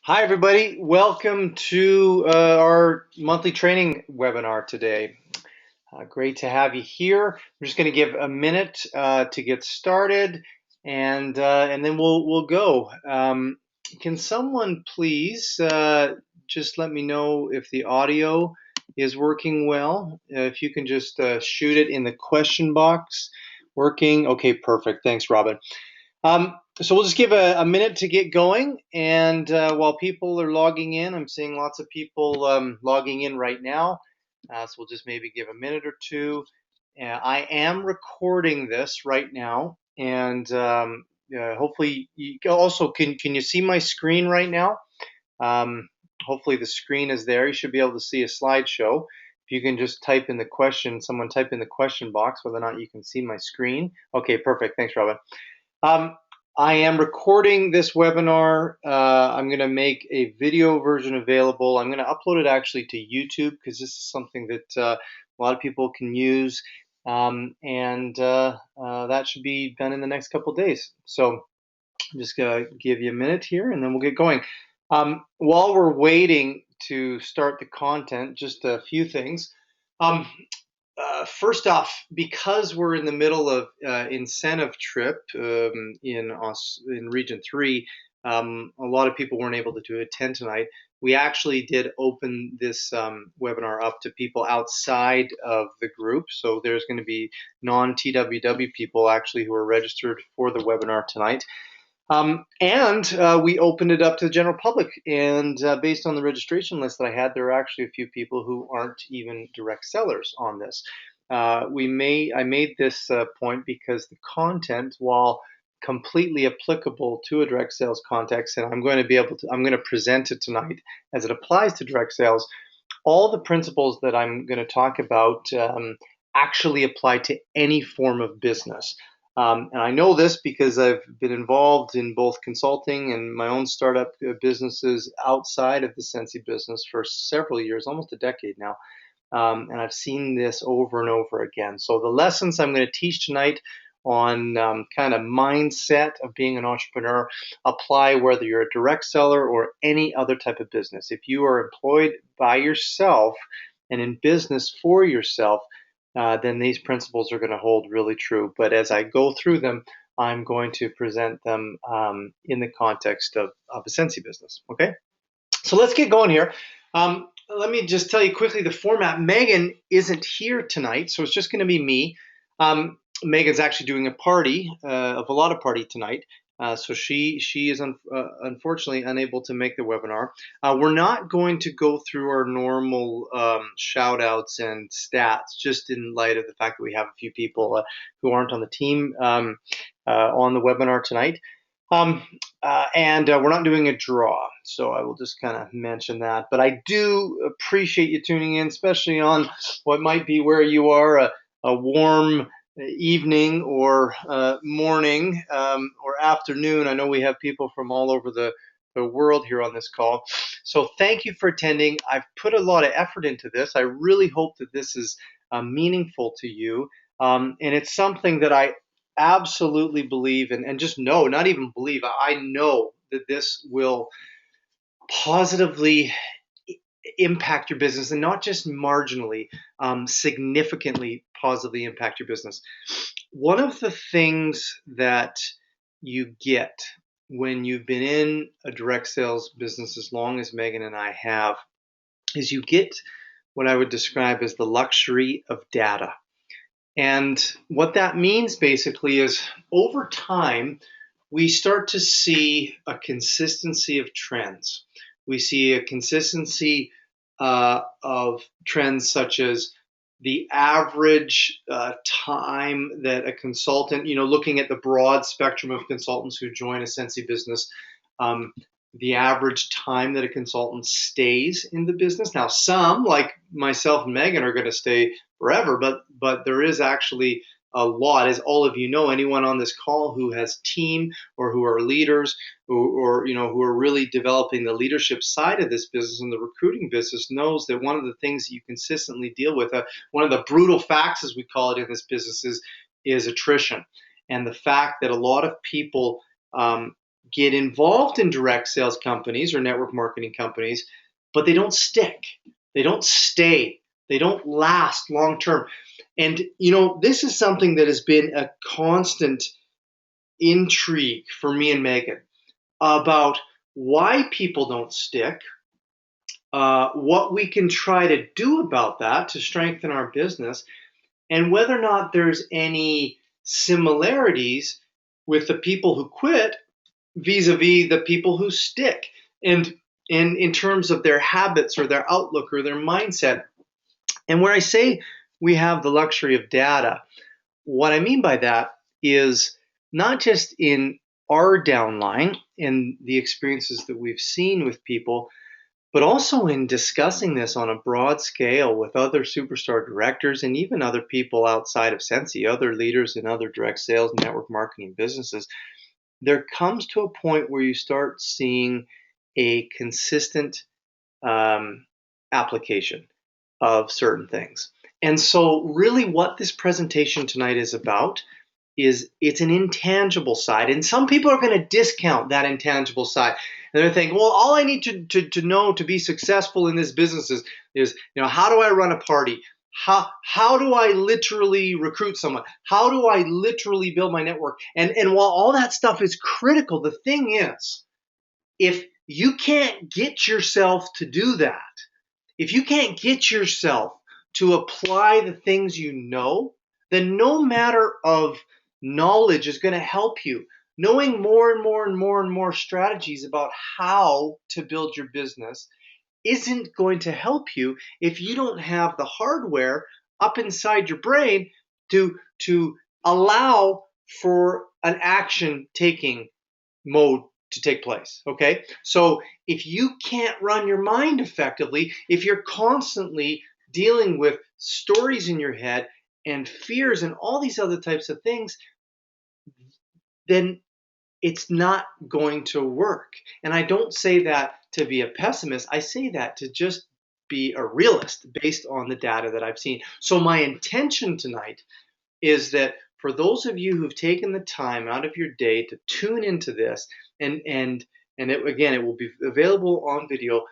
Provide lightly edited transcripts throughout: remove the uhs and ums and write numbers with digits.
Hi, everybody. Welcome to our monthly training webinar today. Great to have you here. I'm just going to give a minute to get started, and then we'll go. Can someone please just let me know if the audio is working well? If you can just shoot it in the question box. Working? Okay, perfect. Thanks, Robin. So we'll just give a minute to get going, and while people are logging in, I'm seeing lots of people logging in right now, so we'll just maybe give a minute or two. I am recording this right now, and hopefully you also can you see my screen right now? Hopefully the screen is there. You should be able to see a slideshow. If you can just type in the question, someone type in the question box whether or not you can see my screen. Okay, perfect. Thanks, Robin. Um, I am recording this webinar. I'm going to make a video version available. I'm going to upload it actually to YouTube because this is something that a lot of people can use, and that should be done in the next couple of days. So I'm just going to give you a minute here, and then we'll get going. While we're waiting to start the content, just a few things. Um, First off, because we're in the middle of incentive trip in Region 3, a lot of people weren't able to attend tonight. We actually did open this webinar up to people outside of the group. So there's going to be non-TWW people actually who are registered for the webinar tonight. And we opened it up to the general public. And based on the registration list that I had, there are actually a few people who aren't even direct sellers on this. I made this point because the content, while completely applicable to a direct sales context, and I'm going to present it tonight as it applies to direct sales. All the principles that I'm going to talk about actually apply to any form of business. And I know this because I've been involved in both consulting and my own startup businesses outside of the Sensi business for several years, almost a decade now. And I've seen this over and over again. So the lessons I'm going to teach tonight on kind of mindset of being an entrepreneur apply whether you're a direct seller or any other type of business. If you are employed by yourself and in business for yourself, then these principles are going to hold really true. But as I go through them, I'm going to present them in the context of a Sensi business. Okay, so let's get going here. Let me just tell you quickly the format. Megan isn't here tonight, so it's just going to be me. Megan's actually doing a party, a Volata party tonight. So she is unfortunately unable to make the webinar. We're not going to go through our normal shout outs and stats, just in light of the fact that we have a few people who aren't on the team on the webinar tonight. And we're not doing a draw, so I will just kind of mention that. But I do appreciate you tuning in, especially on what might be where you are, a warm evening or morning or afternoon. I know we have people from all over the world here on this call. So thank you for attending. I've put a lot of effort into this. I really hope that this is meaningful to you. And it's something that I absolutely believe and just know, not even believe, I know that this will positively impact your business, and not just marginally, significantly positively impact your business. One of the things that you get when you've been in a direct sales business as long as Megan and I have is you get what I would describe as the luxury of data. And what that means basically is over time, we start to see a consistency of trends. We see a consistency of trends such as the average time that a consultant, looking at the broad spectrum of consultants who join a Sensi business, the average time that a consultant stays in the business. Now, some, like myself and Megan, are going to stay forever, but there is actually a lot, as all of you know. Anyone on this call who has team or who are leaders or who are really developing the leadership side of this business and the recruiting business knows that one of the things that you consistently deal with, one of the brutal facts, as we call it in this business, is attrition, and the fact that a lot of people get involved in direct sales companies or network marketing companies, but they don't stick. They don't stay. They don't last long term. And, this is something that has been a constant intrigue for me and Megan about why people don't stick, what we can try to do about that to strengthen our business, and whether or not there's any similarities with the people who quit vis-a-vis the people who stick, and in terms of their habits or their outlook or their mindset. And where I say we have the luxury of data, what I mean by that is not just in our downline and the experiences that we've seen with people, but also in discussing this on a broad scale with other superstar directors and even other people outside of Sensi, other leaders in other direct sales, network marketing businesses. There comes to a point where you start seeing a consistent application of certain things. And so really what this presentation tonight is about is it's an intangible side. And some people are going to discount that intangible side. And they're thinking, well, all I need to know to be successful in this business is how do I run a party? How do I literally recruit someone? How do I literally build my network? And while all that stuff is critical, the thing is, if you can't get yourself to do that, if you can't get yourself to apply the things you know, then no matter of knowledge is going to help you. Knowing more and more and more and more strategies about how to build your business isn't going to help you if you don't have the hardware up inside your brain to allow for an action taking mode to take place. Okay, so if you can't run your mind effectively, if you're constantly dealing with stories in your head and fears and all these other types of things, then it's not going to work. And I don't say that to be a pessimist. I say that to just be a realist based on the data that I've seen. So my intention tonight is that for those of you who've taken the time out of your day to tune into this, and it will be available on video,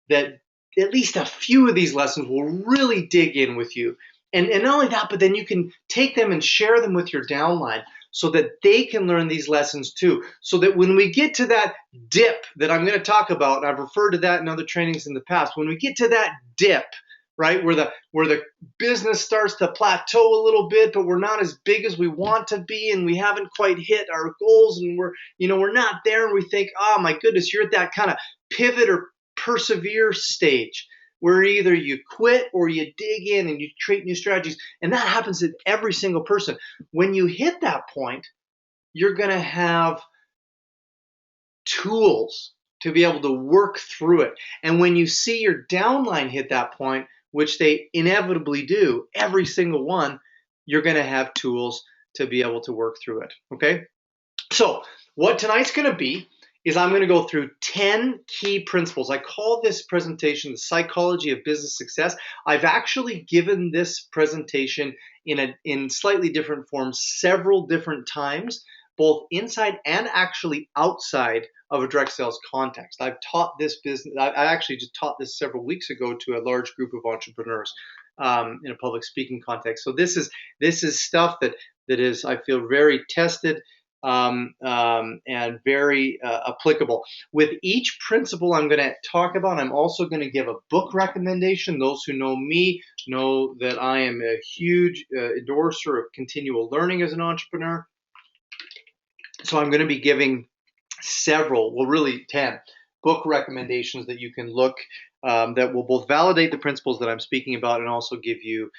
that at least a few of these lessons will really dig in with you. And not only that, but then you can take them and share them with your downline so that they can learn these lessons too. So that when we get to that dip that I'm going to talk about, and I've referred to that in other trainings in the past, when we get to that dip, right, where the business starts to plateau a little bit, but we're not as big as we want to be, and we haven't quite hit our goals, and we're not there, and we think, oh my goodness, you're at that kind of pivot or persevere stage where either you quit or you dig in and you create new strategies. And that happens to every single person. When you hit that point, you're going to have tools to be able to work through it. And when you see your downline hit that point, which they inevitably do, every single one, you're going to have tools to be able to work through it. Okay? So what tonight's going to be is I'm going to go through 10 key principles. I call this presentation the psychology of business success. I've actually given this presentation in slightly different forms several different times, both inside and actually outside of a direct sales context. I've taught this business. I actually just taught this several weeks ago to a large group of entrepreneurs in a public speaking context. So this is stuff that is, I feel, very tested and very applicable. With each principle I'm going to talk about, I'm also going to give a book recommendation. Those who know me know that I am a huge endorser of continual learning as an entrepreneur. So I'm going to be giving several, well, really 10 book recommendations that you can look that will both validate the principles that I'm speaking about and also give you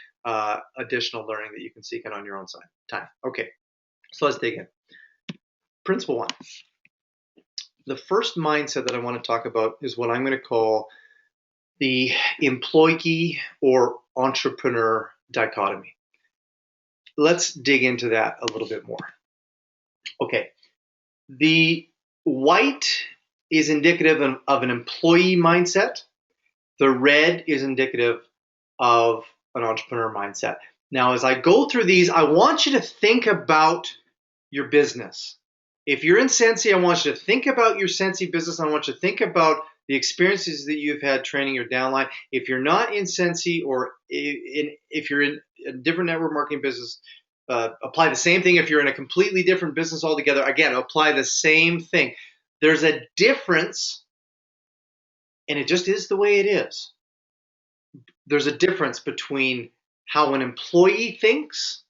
additional learning that you can seek in on your own time. Okay, so let's dig in. Principle one. The first mindset that I want to talk about is what I'm going to call the employee or entrepreneur dichotomy. Let's dig into that a little bit more. Okay, the white is indicative of an employee mindset. The red is indicative of an entrepreneur mindset. Now, as I go through these, I want you to think about your business. If you're in Sensi, I want you to think about your Sensi business. I want you to think about the experiences that you've had training your downline. If you're not in Sensi, or if you're in a different network marketing business, apply the same thing. If you're in a completely different business altogether, again, apply the same thing. There's a difference, and it just is the way it is. There's a difference between how an employee thinks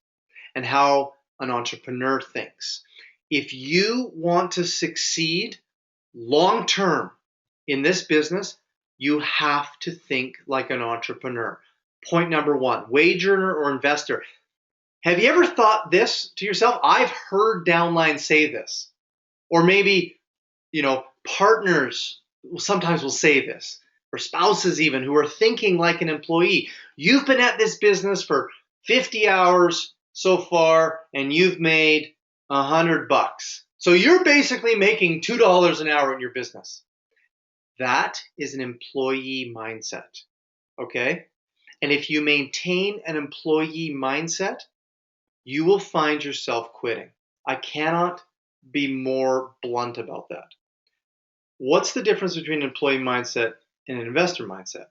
and how an entrepreneur thinks. If you want to succeed long term in this business, you have to think like an entrepreneur. Point number one, wage earner or investor. Have you ever thought this to yourself? I've heard downlines say this, or maybe, partners sometimes will say this, or spouses even, who are thinking like an employee. You've been at this business for 50 hours so far, and you've made $100. So you're basically making $2 an hour in your business. That is an employee mindset, okay? And if you maintain an employee mindset, you will find yourself quitting. I cannot be more blunt about that. What's the difference between an employee mindset and an investor mindset?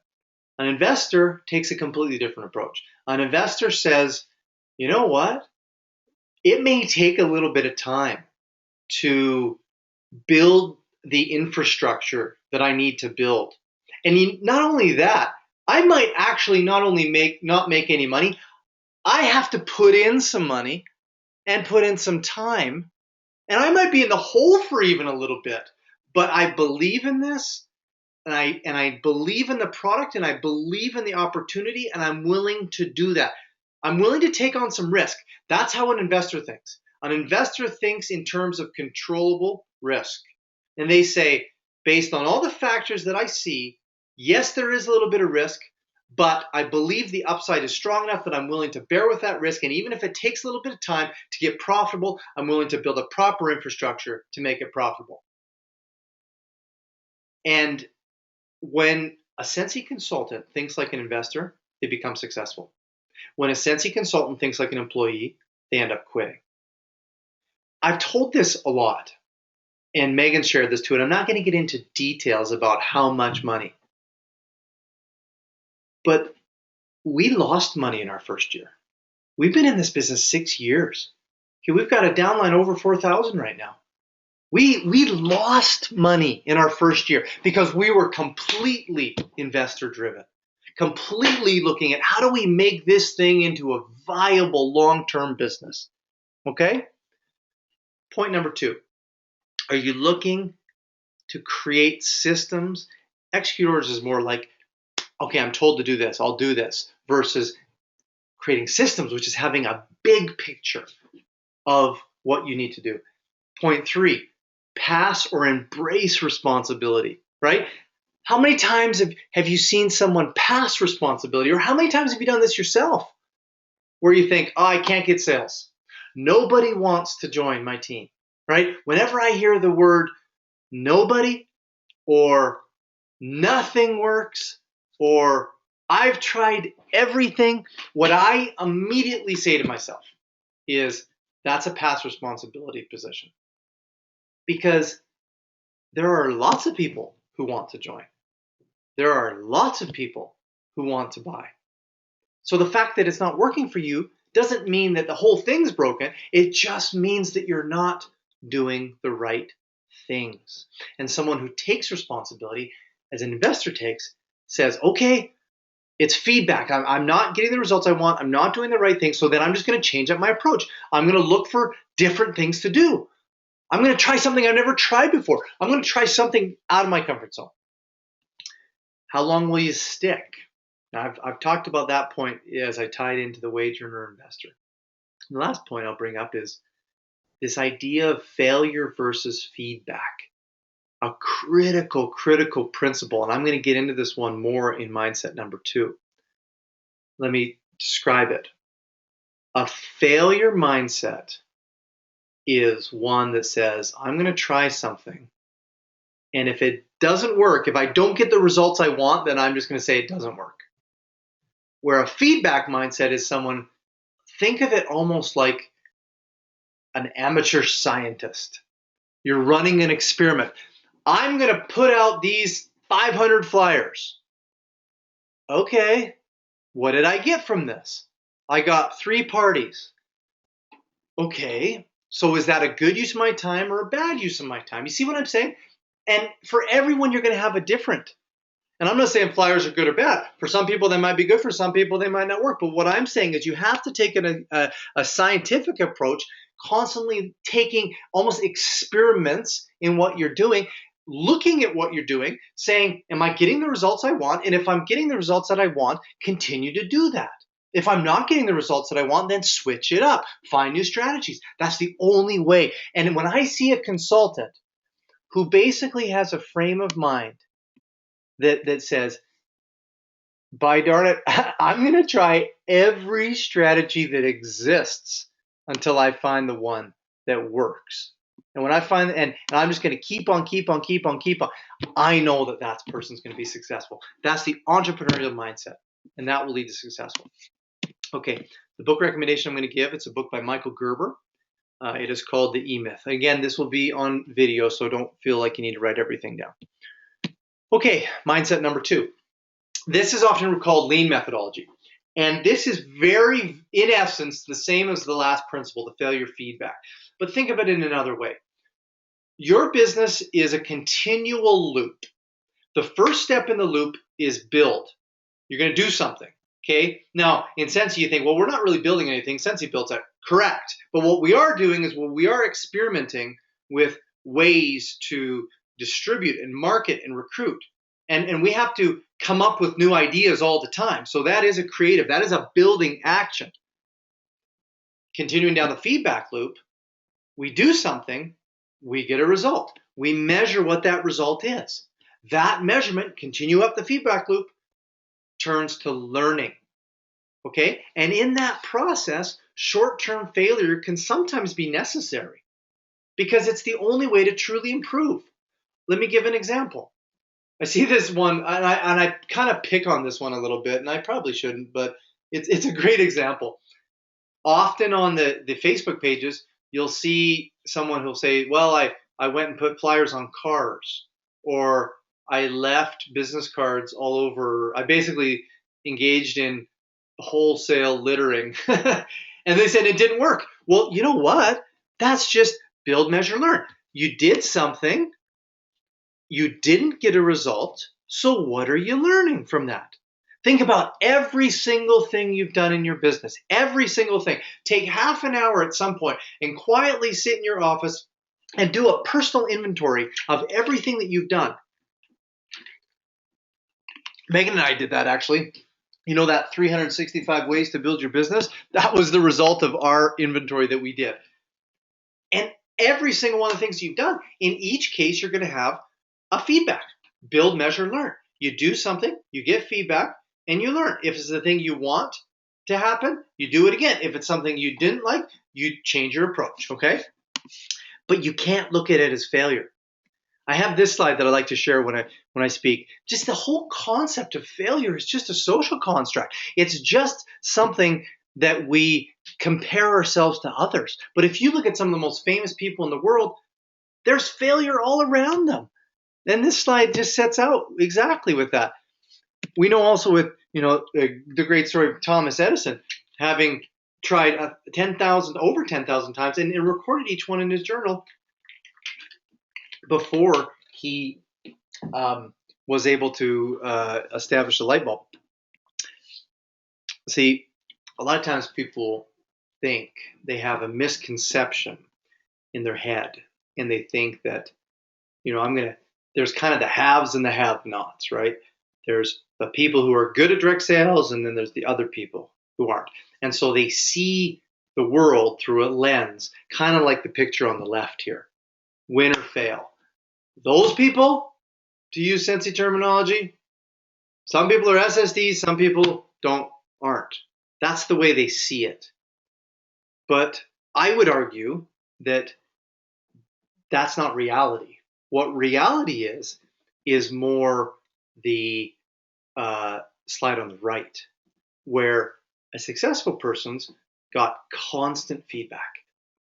An investor takes a completely different approach. An investor says, you know what? It may take a little bit of time to build the infrastructure that I need to build. And not only that, I might actually not make any money. I have to put in some money and put in some time, and I might be in the hole for even a little bit. But I believe in this, and I believe in the product, and I believe in the opportunity, and I'm willing to do that. I'm willing to take on some risk. That's how an investor thinks. An investor thinks in terms of controllable risk. And they say, based on all the factors that I see, yes, there is a little bit of risk, but I believe the upside is strong enough that I'm willing to bear with that risk. And even if it takes a little bit of time to get profitable, I'm willing to build a proper infrastructure to make it profitable. And when a Sensi consultant thinks like an investor, they become successful. When a Sensi consultant thinks like an employee, they end up quitting. I've told this a lot, and Megan shared this too, and I'm not going to get into details about how much money. But we lost money in our first year. We've been in this business 6 years. Okay, we've got a downline over 4,000 right now. We lost money in our first year because we were completely investor driven, completely looking at how do we make this thing into a viable long-term business. Okay? Point number 2. Are you looking to create systems? Execute orders is more like, okay, I'm told to do this, I'll do this, versus creating systems, which is having a big picture of what you need to do. Point 3, pass or embrace responsibility, right? How many times have you seen someone pass responsibility, or how many times have you done this yourself where you think, oh, I can't get sales. Nobody wants to join my team, right? Whenever I hear the word nobody or nothing works or I've tried everything, what I immediately say to myself is that's a pass responsibility position. Because there are lots of people who want to join. There are lots of people who want to buy. So the fact that it's not working for you doesn't mean that the whole thing's broken. It just means that you're not doing the right things. And someone who takes responsibility, as an investor takes, says, okay, it's feedback. I'm not getting the results I want. I'm not doing the right thing. So then I'm just going to change up my approach. I'm going to look for different things to do. I'm going to try something I've never tried before. I'm going to try something out of my comfort zone. How long will you stick? Now, I've talked about that point as I tied into the wage earner investor. And the last point I'll bring up is this idea of failure versus feedback. A critical principle, and I'm going to get into this one more in mindset number 2. Let me describe it. A failure mindset is one that says, I'm going to try something, and if it doesn't work, if I don't get the results I want, then I'm just going to say it doesn't work. Where a feedback mindset is someone, think of it almost like an amateur scientist. You're running an experiment. I'm going to put out these 500 flyers. Okay, what did I get from this? I got 3 parties. Okay, so is that a good use of my time or a bad use of my time? You see what I'm saying? And for everyone, you're going to have a different. And I'm not saying flyers are good or bad. For some people, they might be good. For some people, they might not work. But what I'm saying is you have to take a scientific approach, constantly taking almost experiments in what you're doing, looking at what you're doing, saying, am I getting the results I want? And if I'm getting the results that I want, continue to do that. If I'm not getting the results that I want, then switch it up. Find new strategies. That's the only way. And when I see a consultant who basically has a frame of mind that says, by darn it, I'm going to try every strategy that exists until I find the one that works. And when I find, and I'm just going to keep on, I know that person's going to be successful. That's the entrepreneurial mindset, and that will lead to successful. Okay, the book recommendation I'm going to give, it's a book by Michael Gerber. It is called The E-Myth. Again, this will be on video, so don't feel like you need to write everything down. Okay, mindset number 2. This is often called lean methodology. And this is very, in essence, the same as the last principle, the failure feedback. But think of it in another way. Your business is a continual loop. The first step in the loop is build. You're going to do something. Okay. Now, in Sensi, you think, well, we're not really building anything. Sensi builds that. Correct. But what we are doing is we are experimenting with ways to distribute and market and recruit. And we have to come up with new ideas all the time. So that is a creative, that is a building action. Continuing down the feedback loop, we do something, we get a result. We measure what that result is. That measurement, continue up the feedback loop, turns to learning. Okay? And in that process, short-term failure can sometimes be necessary because it's the only way to truly improve. Let me give an example. I see this one, and I kind of pick on this one a little bit, and I probably shouldn't, but it's a great example. Often on the Facebook pages, you'll see someone who'll say, well, I went and put flyers on cars, or I left business cards all over. I basically engaged in wholesale littering. And they said it didn't work. Well, you know what? That's just build, measure, learn. You did something. You didn't get a result, so what are you learning from that? Think about every single thing you've done in your business, every single thing. Take half an hour at some point and quietly sit in your office and do a personal inventory of everything that you've done. Megan and I did that actually. You know that 365 ways to build your business? That was the result of our inventory that we did. And every single one of the things you've done, in each case, you're going to have a feedback. Build, measure, learn. You do something, you get feedback, and you learn. If it's the thing you want to happen, you do it again. If it's something you didn't like, you change your approach, okay? But you can't look at it as failure. I have this slide that I like to share when I speak. Just the whole concept of failure is just a social construct. It's just something that we compare ourselves to others. But if you look at some of the most famous people in the world, there's failure all around them. And this slide just sets out exactly with that. We know also with, the great story of Thomas Edison, having tried over 10,000 times and recorded each one in his journal before he was able to establish the light bulb. See, a lot of times people think they have a misconception in their head, and they think that, there's kind of the haves and the have-nots, right? There's the people who are good at direct sales, and then there's the other people who aren't. And so they see the world through a lens, kind of like the picture on the left here, win or fail. Those people, to use Sensi terminology, some people are SSDs, some people aren't. That's the way they see it. But I would argue that that's not reality. What reality is more the slide on the right, where a successful person's got constant feedback,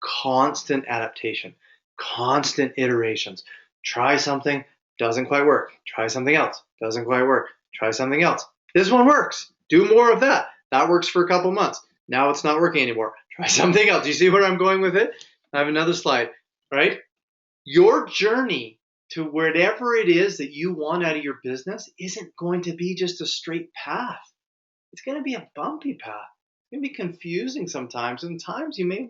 constant adaptation. Constant iterations. Try something, doesn't quite work. Try something else, doesn't quite work. Try something else. This one works. Do more of that. That works for a couple months. Now it's not working anymore. Try something else. You see where I'm going with it? I have another slide, right? Your journey to whatever it is that you want out of your business isn't going to be just a straight path. It's going to be a bumpy path. It's going to be confusing sometimes. And times you may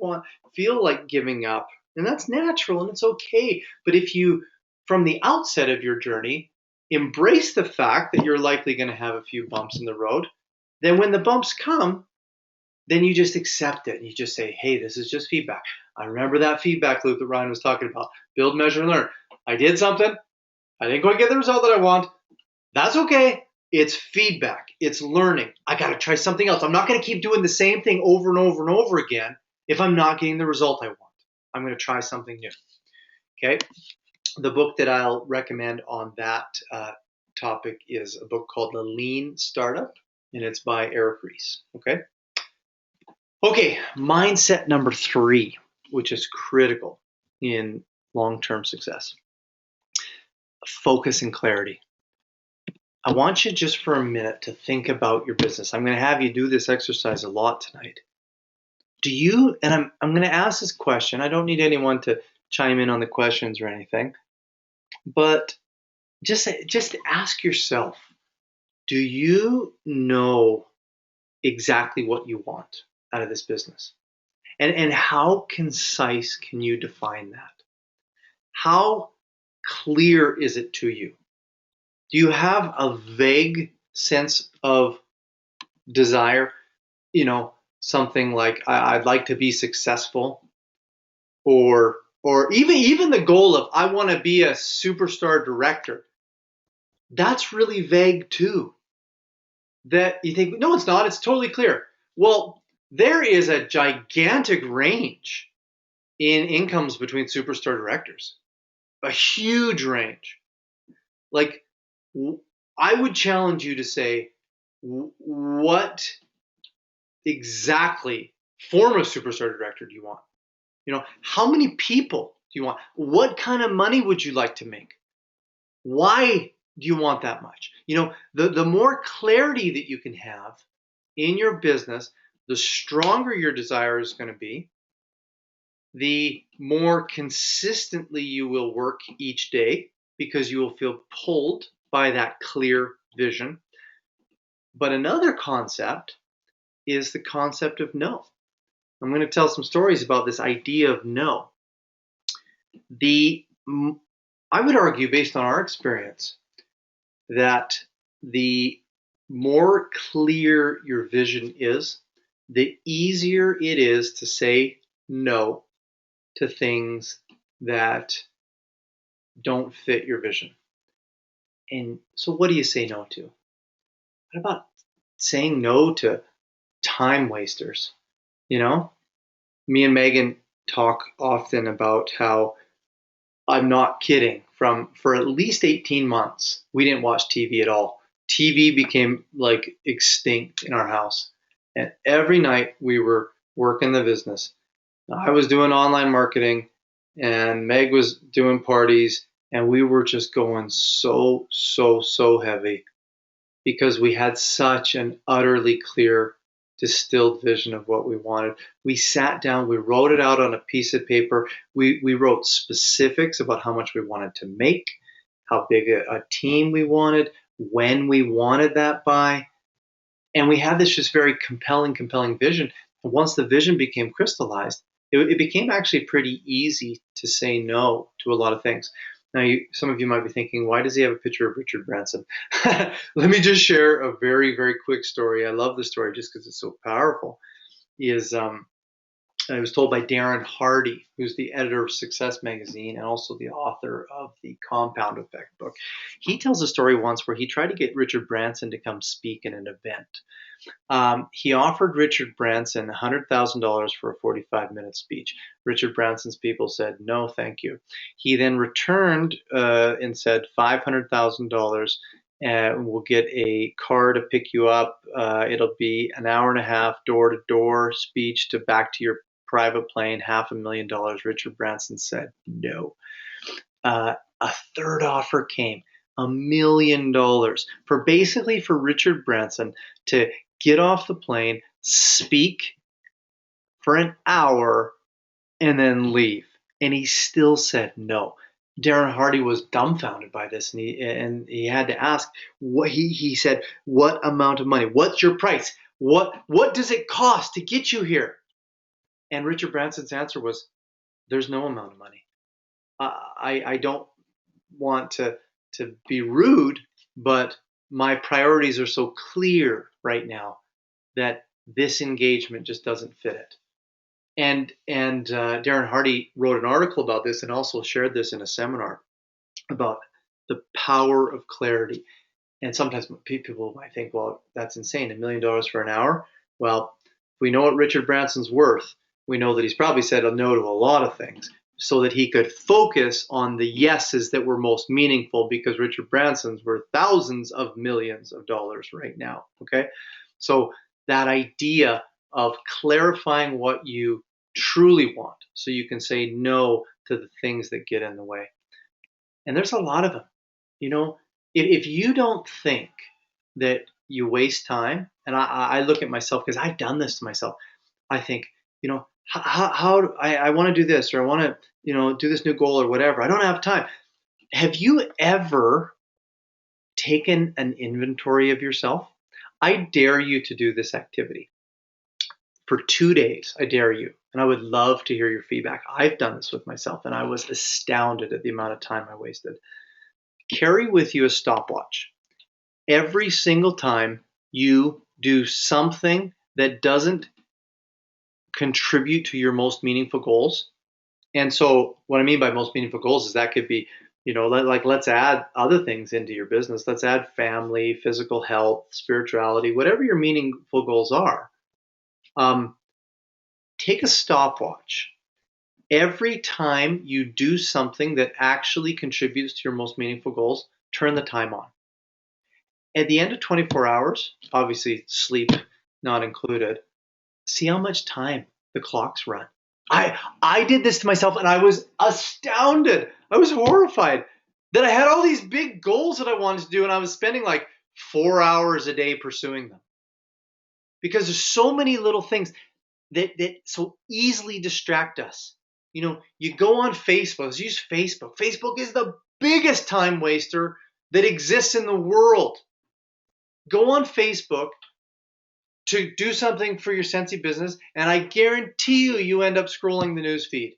feel like giving up. And that's natural and it's okay. But if you, from the outset of your journey, embrace the fact that you're likely going to have a few bumps in the road, then when the bumps come, then you just accept it. And you just say, hey, this is just feedback. I remember that feedback loop that Ryan was talking about. Build, measure, and learn. I did something. I didn't quite get the result that I want. That's okay. It's feedback. It's learning. I got to try something else. I'm not going to keep doing the same thing over and over and over again if I'm not getting the result I want. I'm going to try something new. Okay. The book that I'll recommend on that topic is a book called The Lean Startup, and it's by Eric Ries. Okay. Okay. Mindset number 3, which is critical in long-term success. Focus and clarity. I want you just for a minute to think about your business. I'm going to have you do this exercise a lot tonight. Do you, and I'm going to ask this question. I don't need anyone to chime in on the questions or anything, but just ask yourself, do you know exactly what you want out of this business? And how concise can you define that? How clear is it to you? Do you have a vague sense of desire? You know, something like I'd like to be successful, or even the goal of I want to be a superstar director. That's really vague too. That you think, no, it's not. It's totally clear. Well, there is a gigantic range in incomes between superstar directors, a huge range. Like, I would challenge you to say, what exactly form of superstar director do you want? You know, how many people do you want? What kind of money would you like to make? Why do you want that much? You know, the more clarity that you can have in your business, the stronger your desire is going to be, the more consistently you will work each day because you will feel pulled by that clear vision. But another concept is the concept of no. I'm going to tell some stories about this idea of no. I would argue, based on our experience, that the more clear your vision is, the easier it is to say no to things that don't fit your vision. And so what do you say no to? What about saying no to time wasters? You know, me and Megan talk often about how, I'm not kidding, for at least 18 months, we didn't watch TV at all. TV became like extinct in our house. And every night we were working the business. I was doing online marketing and Meg was doing parties, and we were just going so heavy because we had such an utterly clear, distilled vision of what we wanted. We sat down, we wrote it out on a piece of paper. We wrote specifics about how much we wanted to make, how big a team we wanted, when we wanted that by. And we had this just very compelling vision. And once the vision became crystallized, it became actually pretty easy to say no to a lot of things. Now, some of you might be thinking, why does he have a picture of Richard Branson? Let me just share a very quick story. I love the story just because it's so powerful. It was told by Darren Hardy, who's the editor of Success Magazine and also the author of the Compound Effect book. He tells a story once where he tried to get Richard Branson to come speak in an event. He offered Richard Branson $100,000 for a 45-minute speech. Richard Branson's people said, no, thank you. He then returned and said $500,000 and we'll get a car to pick you up. It'll be an hour and a half door-to-door speech to back to your private plane, $500,000. Richard Branson said no. A third offer came, $1 million for Richard Branson to get off the plane, speak for an hour, and then leave. And he still said no. Darren Hardy was dumbfounded by this, and he had to ask. What he said, what amount of money? What's your price? What does it cost to get you here? And Richard Branson's answer was, there's no amount of money. I don't want to be rude, but my priorities are so clear right now that this engagement just doesn't fit it. And Darren Hardy wrote an article about this and also shared this in a seminar about the power of clarity. And sometimes people might think, well, that's insane, $1 million for an hour. Well, we know what Richard Branson's worth. We know that he's probably said no to a lot of things so that he could focus on the yeses that were most meaningful, because Richard Branson's worth thousands of millions of dollars right now. Okay. So that idea of clarifying what you truly want so you can say no to the things that get in the way. And there's a lot of them. You know, if you don't think that you waste time, and I look at myself because I've done this to myself, I think, you know, how I want to do this, or I want to, you know, do this new goal or whatever. I don't have time. Have you ever taken an inventory of yourself? I dare you to do this activity for 2 days. I dare you. And I would love to hear your feedback. I've done this with myself, and I was astounded at the amount of time I wasted. Carry with you a stopwatch. Every single time you do something that doesn't contribute to your most meaningful goals. And so what I mean by most meaningful goals is that could be, you know, like let's add other things into your business. Let's add family, physical health, spirituality, whatever your meaningful goals are. Take a stopwatch. Every time you do something that actually contributes to your most meaningful goals, turn the time on. At the end of 24 hours, obviously sleep not included, see how much time the clocks run. I did this to myself, and I was astounded. I was horrified that I had all these big goals that I wanted to do, and I was spending like 4 hours a day pursuing them. Because there's so many little things that so easily distract us. You know, you go on Facebook. Let's use Facebook. Facebook is the biggest time waster that exists in the world. Go on Facebook to do something for your Scentsy business, and I guarantee you end up scrolling the news feed.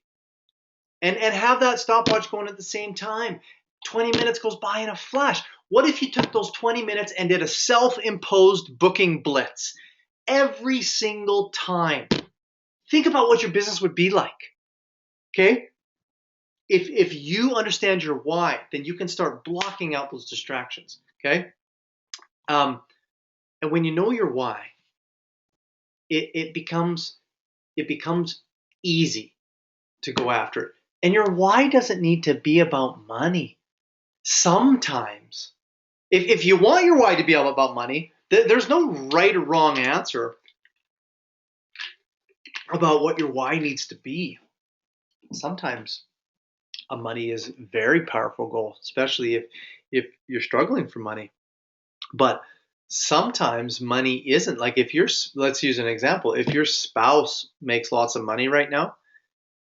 And have that stopwatch going at the same time. 20 minutes goes by in a flash. What if you took those 20 minutes and did a self-imposed booking blitz every single time? Think about what your business would be like. Okay? If you understand your why, then you can start blocking out those distractions. Okay? And when you know your why, it becomes easy to go after it. And your why doesn't need to be about money. Sometimes, if you want your why to be all about money, there's no right or wrong answer about what your why needs to be. Sometimes money is a very powerful goal, especially if you're struggling for money. But sometimes money isn't. Like let's use an example. If your spouse makes lots of money right now,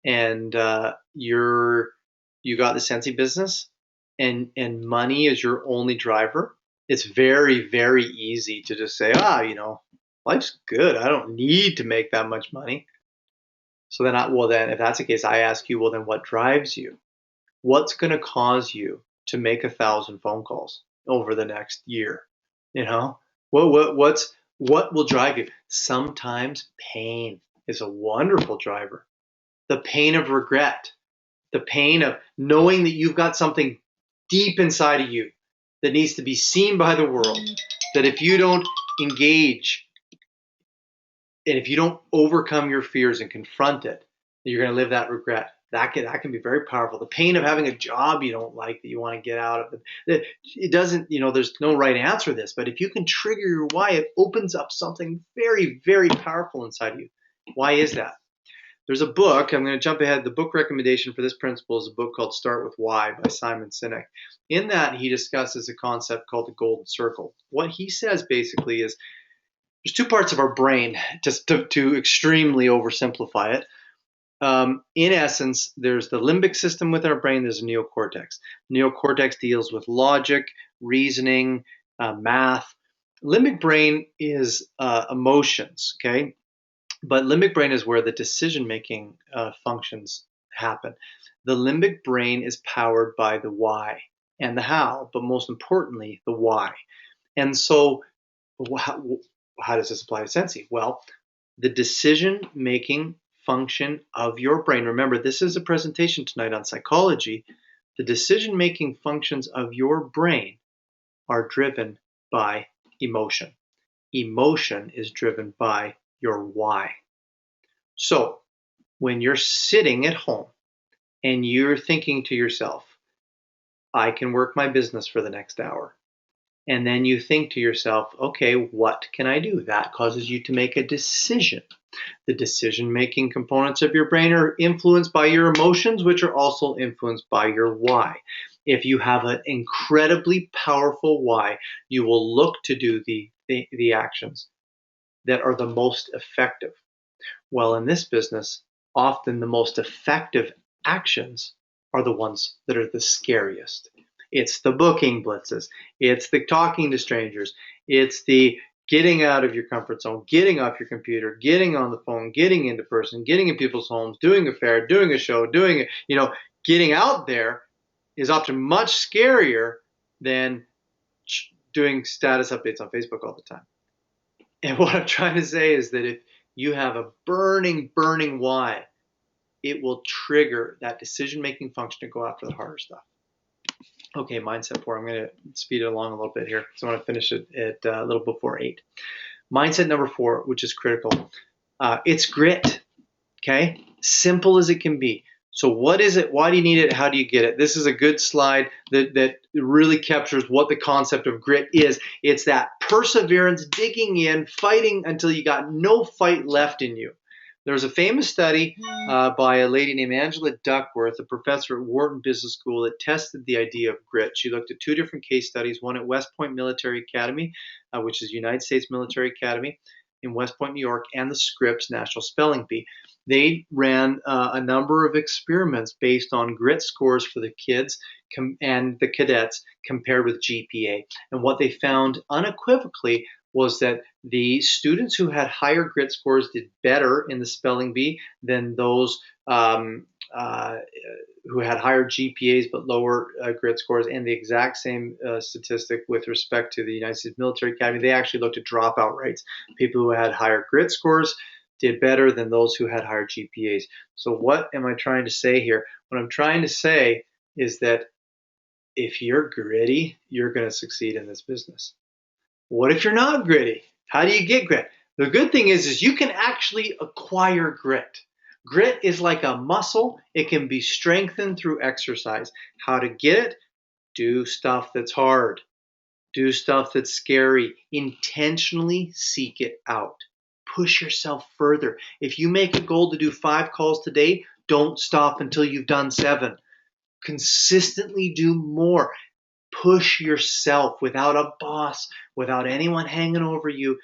and you got the Scentsy business, and money is your only driver, it's very, very easy to just say, you know, life's good. I don't need to make that much money. So then if that's the case, I ask you, well, then what drives you? What's going to cause you to make 1,000 phone calls over the next year? You know, what will drive you? Sometimes pain is a wonderful driver. The pain of regret, the pain of knowing that you've got something deep inside of you that needs to be seen by the world, that if you don't engage and if you don't overcome your fears and confront it, you're going to live that regret. That can be very powerful. The pain of having a job you don't like that you want to get out of. It doesn't, you know, there's no right answer to this, but if you can trigger your why, it opens up something very, very powerful inside of you. Why is that? There's a book, I'm going to jump ahead. The book recommendation for this principle is a book called Start With Why by Simon Sinek. In that, he discusses a concept called the golden circle. What he says basically is there's two parts of our brain, just to extremely oversimplify it. In essence, there's the limbic system with our brain, there's a neocortex. Neocortex deals with logic, reasoning, math. Limbic brain is emotions, okay? But limbic brain is where the decision-making functions happen. The limbic brain is powered by the why and the how, but most importantly, the why. And so how does this apply to Sensi? Well, the decision-making function of your brain, remember, this is a presentation tonight on psychology, the decision-making functions of your brain are driven by emotion. Emotion is driven by your why. So when you're sitting at home and you're thinking to yourself, I can work my business for the next hour. And then you think to yourself, okay, what can I do? That causes you to make a decision. The decision-making components of your brain are influenced by your emotions, which are also influenced by your why. If you have an incredibly powerful why, you will look to do the actions that are the most effective. Well, in this business, often the most effective actions are the ones that are the scariest. It's the booking blitzes. It's the talking to strangers. It's the getting out of your comfort zone, getting off your computer, getting on the phone, getting into person, getting in people's homes, doing a fair, doing a show, getting out there is often much scarier than doing status updates on Facebook all the time. And what I'm trying to say is that if you have a burning why, it will trigger that decision-making function to go after the harder stuff. Okay, mindset 4. I'm going to speed it along a little bit here because I want to finish it at a little before 8. Mindset number 4, which is critical. It's grit. Okay, simple as it can be. So what is it? Why do you need it? How do you get it? This is a good slide that really captures what the concept of grit is. It's that perseverance, digging in, fighting until you got no fight left in you. There's a famous study by a lady named Angela Duckworth, a professor at Wharton Business School, that tested the idea of grit. She looked at 2 different case studies, one at West Point Military Academy, which is United States Military Academy in West Point, New York, and the Scripps National Spelling Bee. They ran a number of experiments based on grit scores for the kids and the cadets compared with GPA. And what they found unequivocally was that the students who had higher grit scores did better in the spelling bee than those who had higher GPAs but lower grit scores, and the exact same statistic with respect to the United States Military Academy. They actually looked at dropout rates. People who had higher grit scores did better than those who had higher GPAs. So what am I trying to say here? What I'm trying to say is that if you're gritty, you're going to succeed in this business. What if you're not gritty? How do you get grit? The good thing is you can actually acquire grit. Grit is like a muscle. It can be strengthened through exercise. How to get it? Do stuff that's hard. Do stuff that's scary. Intentionally seek it out. Push yourself further. If you make a goal to do 5 calls today, don't stop until you've done 7. Consistently do more. Push yourself without a boss, without anyone hanging over you.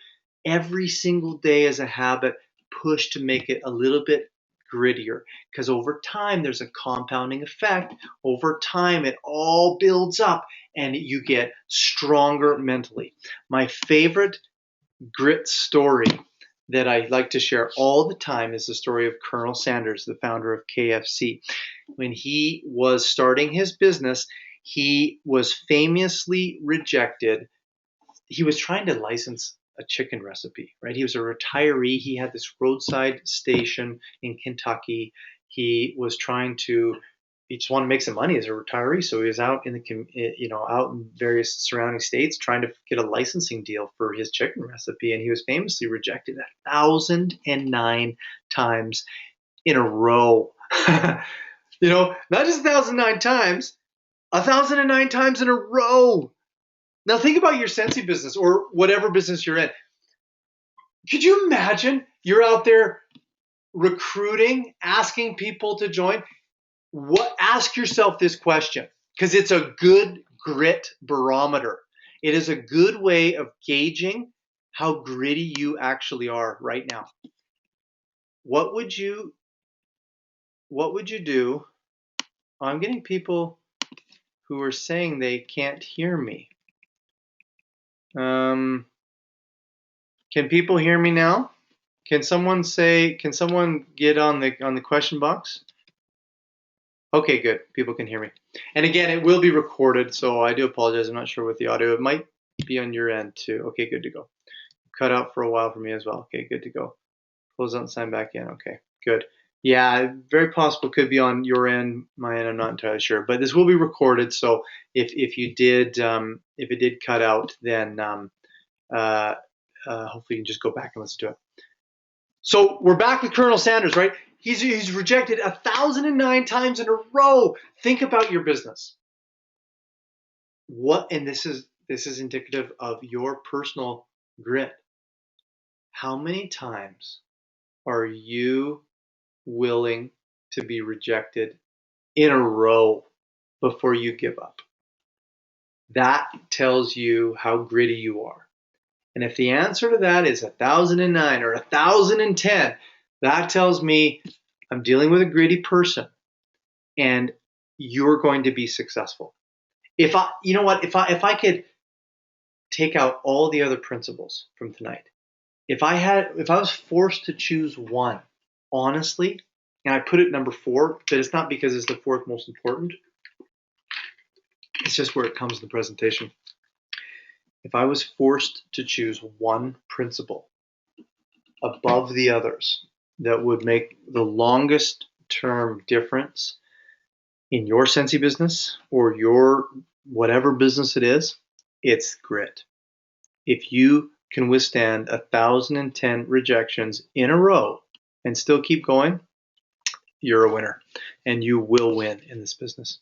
Every single day as a habit, push to make it a little bit grittier, because over time there's a compounding effect. Over time it all builds up and you get stronger mentally. My favorite grit story that I like to share all the time is the story of Colonel Sanders, the founder of KFC. When he was starting his business, he was famously rejected. He was trying to license a chicken recipe, right? He was a retiree. He had this roadside station in Kentucky. He just wanted to make some money as a retiree. So he was out out in various surrounding states trying to get a licensing deal for his chicken recipe. And he was famously rejected 1,009 times in a row. Not just 1,009 times, 1,009 times in a row. Now think about your Sensi business or whatever business you're in. Could you imagine you're out there recruiting, asking people to join, ask yourself this question, because it's a good grit barometer. It is a good way of gauging how gritty you actually are right now. What would you do? I'm getting people who are saying they can't hear me. Can people hear me now? Can someone get on the question box? Okay, good. People can hear me. And again, it will be recorded, so I do apologize. I'm not sure with the audio. It might be on your end too. Okay, good to go. Cut out for a while for me as well. Okay, good to go. Close out and sign back in. Okay, good. Yeah, very possible could be on your end, my end. I'm not entirely sure, but this will be recorded. So if it did cut out, then hopefully you can just go back and listen to it. So we're back with Colonel Sanders, right? He's rejected 1,009 times in a row. Think about your business. And this is indicative of your personal grit. How many times are you willing to be rejected in a row before you give up? That tells you how gritty you are. And if the answer to that is 1,009 or 1,010, that tells me I'm dealing with a gritty person and you're going to be successful. If I could take out all the other principles from tonight, if I was forced to choose one, honestly, and I put it number 4, but it's not because it's the 4th most important. It's just where it comes in the presentation. If I was forced to choose one principle above the others that would make the longest term difference in your Sensi business or your whatever business it is, it's grit. If you can withstand 1,010 rejections in a row and still keep going, you're a winner and you will win in this business.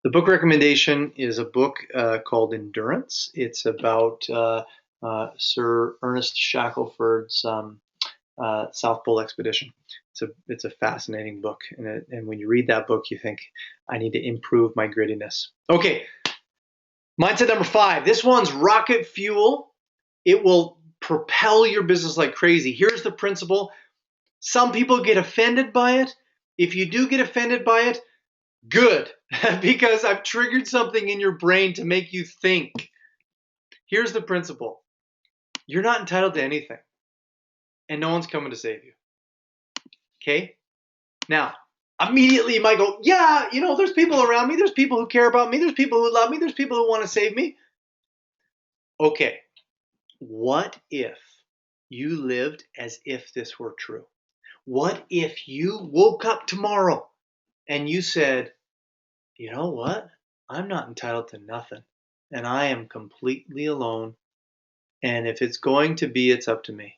The book recommendation is a book called Endurance. It's about Sir Ernest Shackelford's South Pole Expedition. It's a fascinating book, and when you read that book, you think, I need to improve my grittiness. Okay, mindset number 5. This one's rocket fuel. It will propel your business like crazy. Here's the principle. Some people get offended by it. If you do get offended by it, good, because I've triggered something in your brain to make you think. Here's the principle. You're not entitled to anything, and no one's coming to save you. Okay? Now, immediately you might go, yeah, there's people around me. There's people who care about me. There's people who love me. There's people who want to save me. Okay. What if you lived as if this were true? What if you woke up tomorrow and you said, you know what? I'm not entitled to nothing, and I am completely alone, and if it's going to be, it's up to me.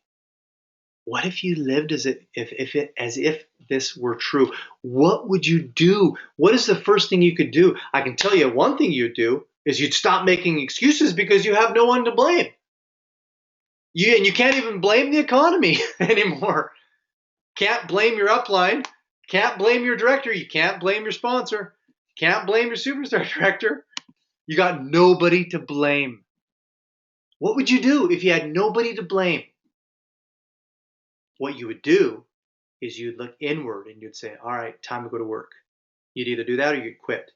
What if you lived as if this were true? What would you do? What is the first thing you could do? I can tell you one thing you'd do is you'd stop making excuses because you have no one to blame. And you can't even blame the economy anymore. Can't blame your upline. Can't blame your director. You can't blame your sponsor. Can't blame your superstar director. You got nobody to blame. What would you do if you had nobody to blame? What you would do is you'd look inward and you'd say, all right, time to go to work. You'd either do that or you'd quit.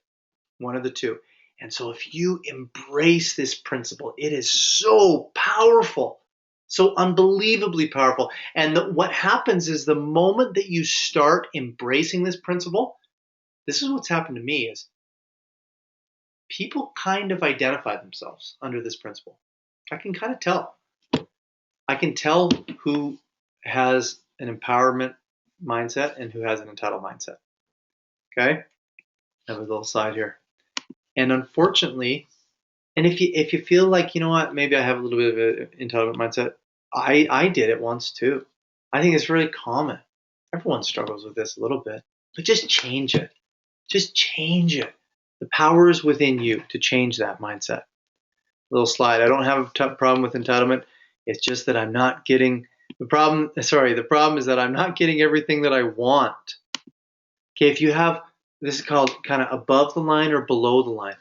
One of the two. And so if you embrace this principle, it is so powerful, so unbelievably powerful. And what happens is the moment that you start embracing this principle, this is what's happened to me, is people kind of identify themselves under this principle. I can kind of tell. I can tell who has an empowerment mindset and who has an entitled mindset. Okay? I have a little side here. And unfortunately, and if you feel like, you know what, maybe I have a little bit of an entitlement mindset, I did it once too. I think it's really common. Everyone struggles with this a little bit, but just change it. Just change it. The power is within you to change that mindset. Little slide. I don't have a problem with entitlement. It's just that I'm not getting The problem is that I'm not getting everything that I want. Okay, if you have, this is called kind of above the line or below the line.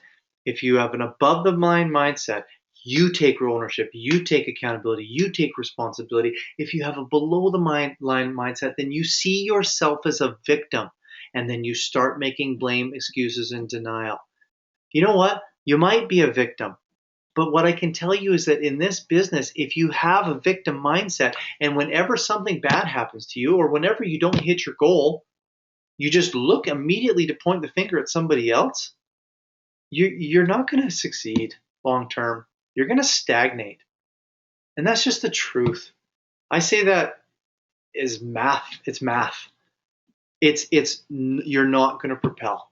If you have an above the line mindset, you take ownership, you take accountability, you take responsibility. If you have a below the line mindset, then you see yourself as a victim, and then you start making blame, excuses, and denial. You know what? You might be a victim, but what I can tell you is that in this business, if you have a victim mindset, and whenever something bad happens to you, or whenever you don't hit your goal, you just look immediately to point the finger at somebody else, you're not going to succeed long term. You're going to stagnate. And that's just the truth. I say that is math. It's math. You're not going to propel.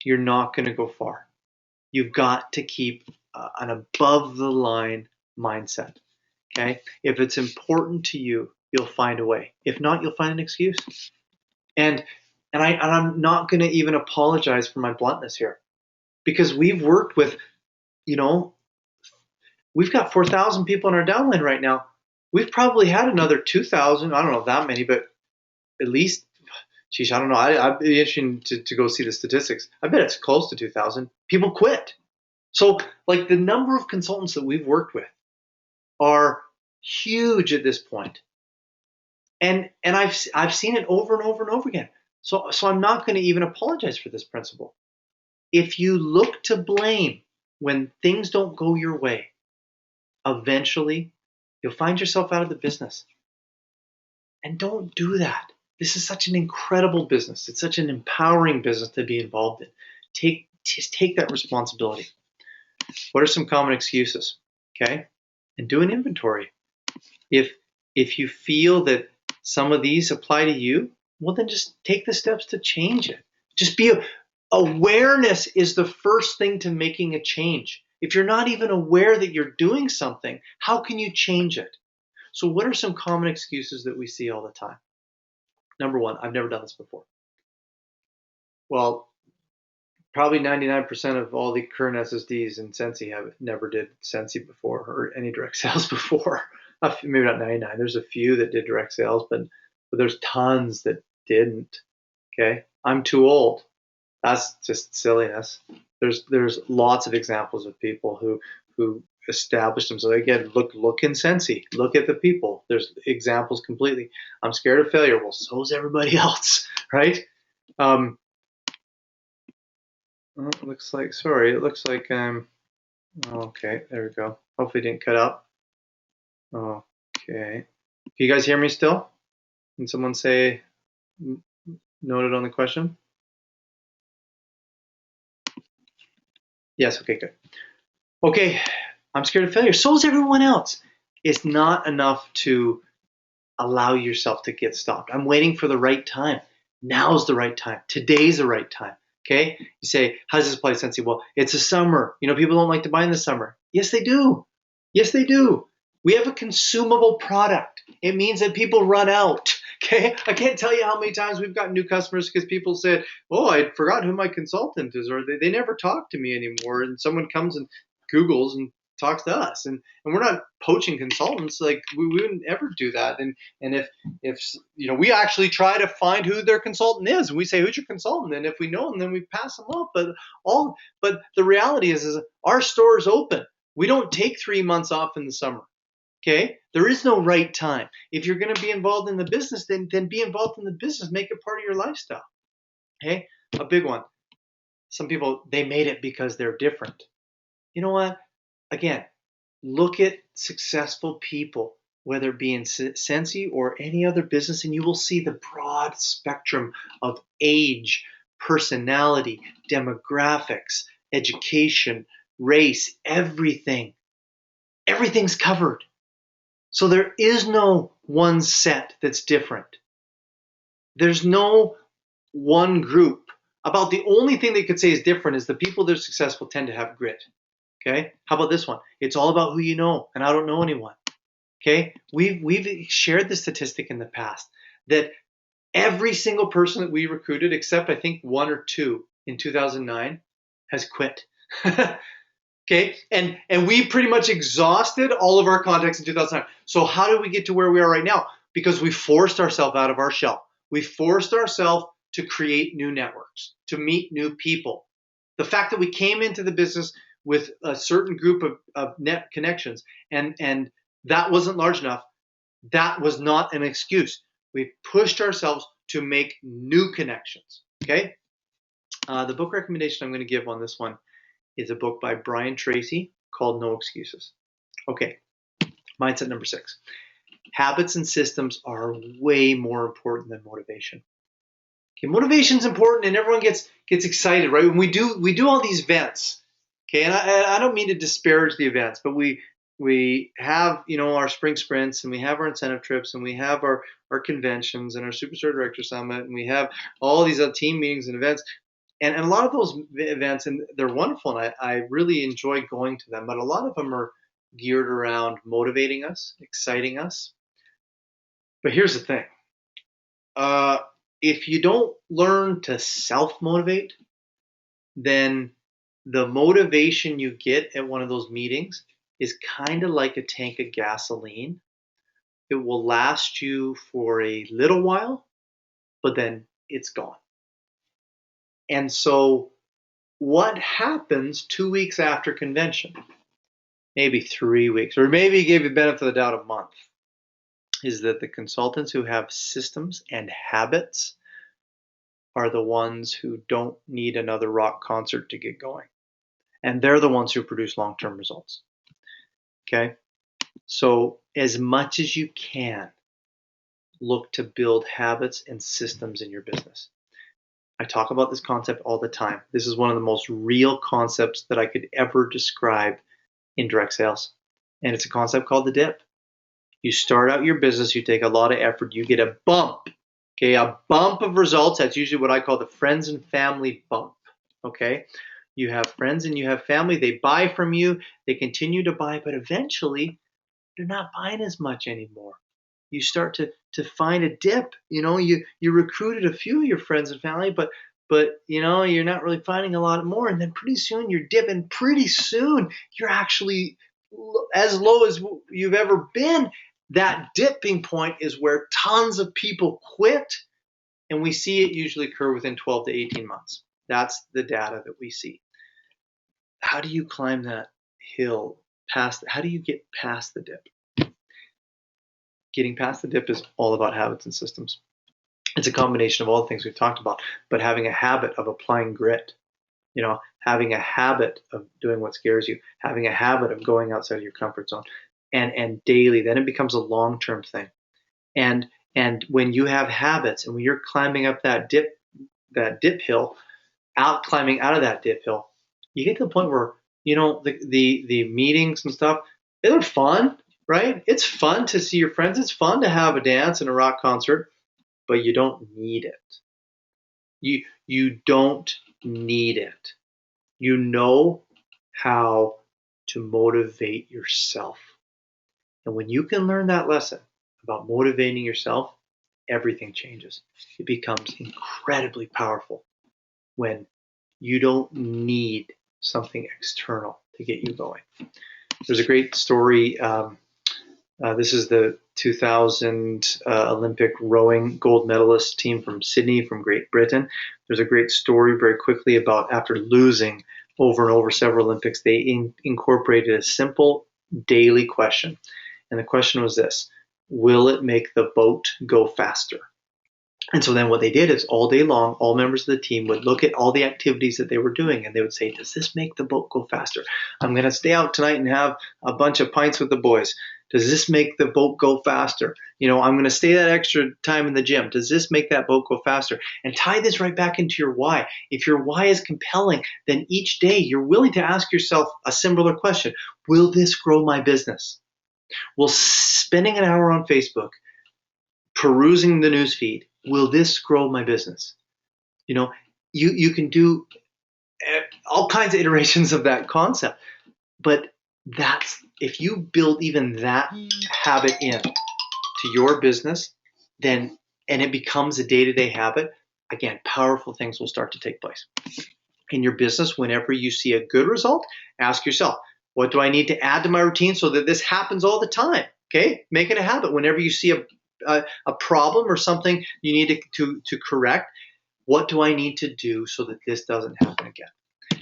You're not going to go far. You've got to keep an above the line mindset. Okay? If it's important to you, you'll find a way. If not, you'll find an excuse. And I'm not going to even apologize for my bluntness here, because we've worked with, we've got 4,000 people in our downline right now. We've probably had another 2,000. I don't know that many, but at least, geez, I don't know. I'd be interested to go see the statistics. I bet it's close to 2,000. People quit. So, like, the number of consultants that we've worked with are huge at this point. And I've seen it over and over and over again. So I'm not going to even apologize for this principle. If you look to blame when things don't go your way, eventually you'll find yourself out of the business. And don't do that. This is such an incredible business. It's such an empowering business to be involved in. Just take that responsibility. What are some common excuses? Okay? And do an inventory. If you feel that some of these apply to you, well, then just take the steps to change it. Just awareness is the first thing to making a change. If you're not even aware that you're doing something, how can you change it? So what are some common excuses that we see all the time? Number one, I've never done this before. Well, probably 99% of all the current SSDs in Sensi have never did Sensi before, or any direct sales before. Maybe not 99. There's a few that did direct sales, but there's tons that didn't. Okay, I'm too old. That's just silliness. There's lots of examples of people who established themselves. Again, look in Sensi. Look at the people. There's examples completely. I'm scared of failure. Well, so is everybody else, right? It looks like okay, there we go. Hopefully it didn't cut out. Okay. Can you guys hear me still? Can someone say noted on the question? Yes, okay, good. Okay, I'm scared of failure. So is everyone else. It's not enough to allow yourself to get stopped. I'm waiting for the right time. Now's the right time. Today's the right time. Okay? You say, how does this apply to Sensi? Well, it's a summer. People don't like to buy in the summer. Yes, they do. Yes, they do. We have a consumable product. It means that people run out. Okay? I can't tell you how many times we've got new customers because people said, oh, I forgot who my consultant is, or they never talk to me anymore. And someone comes and Googles and talks to us. And we're not poaching consultants. Like, we wouldn't ever do that. And if we actually try to find who their consultant is, and we say, who's your consultant? And if we know them, then we pass them off. But the reality is our store is open. We don't take 3 months off in the summer. Okay? There is no right time. If you're going to be involved in the business, then be involved in the business. Make it part of your lifestyle. Okay? A big one. Some people, they made it because they're different. You know what? Again, look at successful people, whether it be in Sensi or any other business, and you will see the broad spectrum of age, personality, demographics, education, race, everything. Everything's covered. So there is no one set that's different. There's no one group. About the only thing they could say is different is the people that are successful tend to have grit. Okay? How about this one? It's all about who you know, and I don't know anyone. Okay? We've shared the statistic in the past that every single person that we recruited, except I think 1 or 2 in 2009, has quit. Okay, and we pretty much exhausted all of our contacts in 2009. So how did we get to where we are right now? because we forced ourselves out of our shell. We forced ourselves to create new networks, to meet new people. The fact that we came into the business with a certain group of net connections and that wasn't large enough, that was not an excuse. We pushed ourselves to make new connections. Okay. The book recommendation I'm going to give on this one is a book by Brian Tracy called No Excuses. Okay. Mindset number 6. Habits and systems are way more important than motivation. Okay, motivation is important, and everyone gets excited, right? When we do all these events. Okay, and I don't mean to disparage the events, but we have our spring sprints, and we have our incentive trips, and we have our conventions and our Superstar Director Summit, and we have all these other team meetings and events, and a lot of those events, and they're wonderful, and I really enjoy going to them, but a lot of them are geared around motivating us, exciting us. But here's the thing. If you don't learn to self-motivate, then the motivation you get at one of those meetings is kind of like a tank of gasoline. It will last you for a little while, but then it's gone. And so what happens 2 weeks after convention, maybe 3 weeks, or maybe give you the benefit of the doubt a month, is that the consultants who have systems and habits are the ones who don't need another rock concert to get going. And they're the ones who produce long-term results. Okay? So as much as you can, look to build habits and systems in your business. I talk about this concept all the time. This is one of the most real concepts that I could ever describe in direct sales. And it's a concept called the dip. You start out your business, you take a lot of effort, you get a bump. Okay, a bump of results. That's usually what I call the friends and family bump. Okay, you have friends and you have family. They buy from you. They continue to buy, but eventually they're not buying as much anymore. You start to find a dip. You recruited a few of your friends and family, but you're not really finding a lot more. And then pretty soon you're dipping. Pretty soon you're actually as low as you've ever been. That dipping point is where tons of people quit, and we see it usually occur within 12 to 18 months. That's the data that we see. How do you climb that hill how do you get past the dip? Getting past the dip is all about habits and systems. It's a combination of all the things we've talked about, but having a habit of applying grit, having a habit of doing what scares you, having a habit of going outside of your comfort zone. And daily, then it becomes a long-term thing. And when you have habits, and when you're climbing up that dip hill, climbing out of that dip hill, you get to the point where the meetings and stuff, they're fun, right? It's fun to see your friends. It's fun to have a dance and a rock concert, but you don't need it. You don't need it. You know how to motivate yourself. And when you can learn that lesson about motivating yourself, everything changes. It becomes incredibly powerful when you don't need something external to get you going. There's a great story. This is the 2000 Olympic rowing gold medalist team from Sydney, from Great Britain. There's a great story very quickly about after losing over and over several Olympics, they incorporated a simple daily question. And the question was this: will it make the boat go faster? And so then what they did is all day long, all members of the team would look at all the activities that they were doing, and they would say, does this make the boat go faster? I'm going to stay out tonight and have a bunch of pints with the boys. Does this make the boat go faster? I'm going to stay that extra time in the gym. Does this make that boat go faster? And tie this right back into your why. If your why is compelling, then each day you're willing to ask yourself a similar question. Will this grow my business? Will spending an hour on Facebook, perusing the news feed, will this grow my business? You can do all kinds of iterations of that concept, but if you build even that habit in to your business, and it becomes a day-to-day habit, again, powerful things will start to take place. In your business, whenever you see a good result, ask yourself, what do I need to add to my routine so that this happens all the time? Okay, make it a habit. Whenever you see a problem or something you need to correct. What do I need to do so that this doesn't happen again?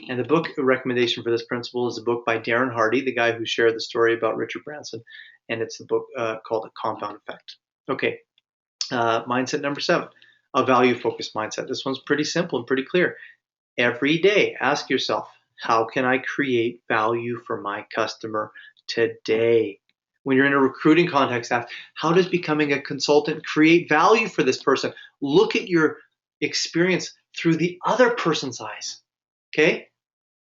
And the book recommendation for this principle is a book by Darren Hardy, the guy who shared the story about Richard Branson, and it's the book called The Compound Effect. Okay, mindset number 7, a value-focused mindset. This one's pretty simple and pretty clear. Every day, ask yourself, how can I create value for my customer today? When you're in a recruiting context, ask, how does becoming a consultant create value for this person? Look at your experience through the other person's eyes. Okay?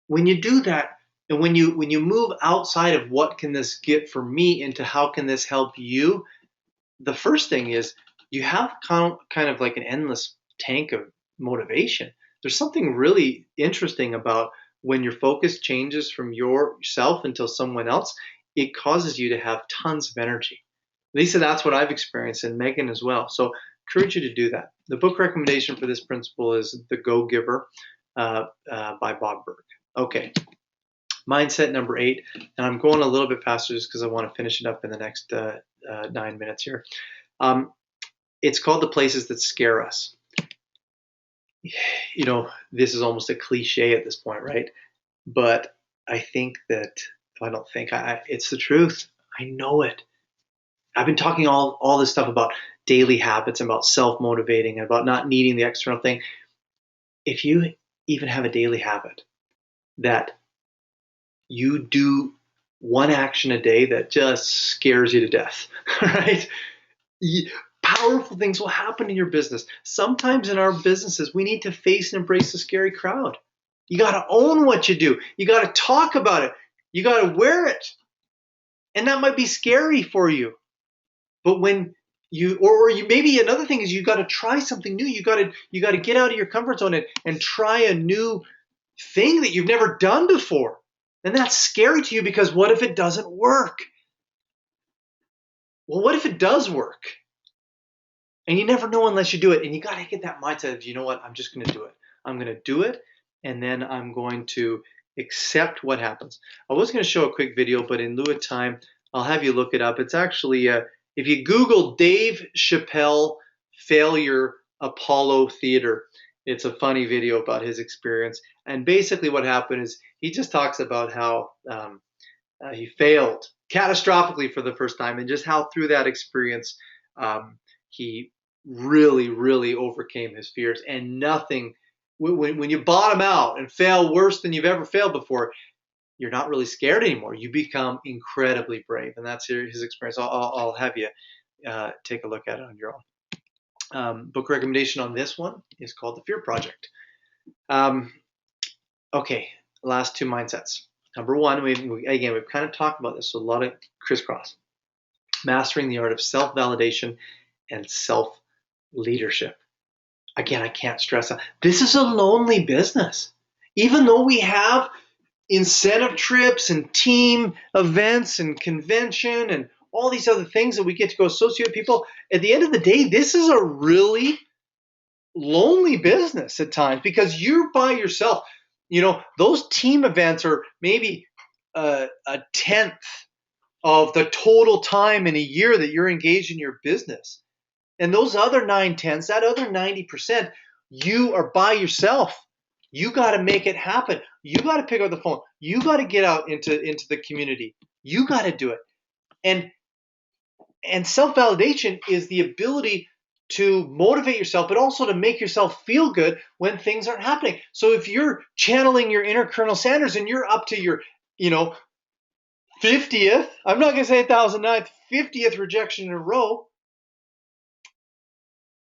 When you do that, and when you move outside of what can this get for me into how can this help you, the first thing is you have kind of like an endless tank of motivation. There's something really interesting about when your focus changes from yourself until someone else, it causes you to have tons of energy. Lisa, that's what I've experienced, and Megan as well. So encourage you to do that. The book recommendation for this principle is The Go-Giver by Bob Burg. Okay, mindset number 8, and I'm going a little bit faster just because I want to finish it up in the next 9 minutes here. It's called The Places That Scare Us. You know, this is almost a cliche at this point, right? But I think that, I don't think, it's the truth. I know it. I've been talking all this stuff about daily habits and about self-motivating and about not needing the external thing. If you even have a daily habit that you do one action a day that just scares you to death, right? Powerful things will happen in your business. Sometimes in our businesses, we need to face and embrace the scary crowd. You got to own what you do. You got to talk about it. You got to wear it. And that might be scary for you. But when you, or you, maybe another thing is you got to try something new. You got to get out of your comfort zone and try a new thing that you've never done before. And that's scary to you because what if it doesn't work? Well, what if it does work? And you never know unless you do it. And you got to get that mindset of, you know what, I'm just going to do it. I'm going to do it, and then I'm going to accept what happens. I was going to show a quick video, but in lieu of time, I'll have you look it up. It's actually, if you Google Dave Chappelle failure Apollo Theater, it's a funny video about his experience. And basically what happened is he just talks about how he failed catastrophically for the first time, and just how through that experience he really, really overcame his fears. And nothing, when you bottom out and fail worse than you've ever failed before, you're not really scared anymore. You become incredibly brave. And that's his experience. I'll have you take a look at it on your own. Book recommendation on this one is called The Fear Project. Okay, last 2 mindsets. Number 1, we've kind of talked about this, so a lot of crisscross. Mastering the art of self-validation and self-leadership. Again, I can't stress that. This is a lonely business. Even though we have incentive trips and team events and convention and all these other things that we get to go associate with people, at the end of the day, this is a really lonely business at times because you're by yourself. You know, those team events are maybe a 10th of the total time in a year that you're engaged in your business. And those other 9/10, that other 90%, you are by yourself. You got to make it happen. You got to pick up the phone. You got to get out into the community. You got to do it. And self-validation is the ability to motivate yourself, but also to make yourself feel good when things aren't happening. So if you're channeling your inner Colonel Sanders and you're up to your, 50th, I'm not going to say 1,009th, 50th rejection in a row,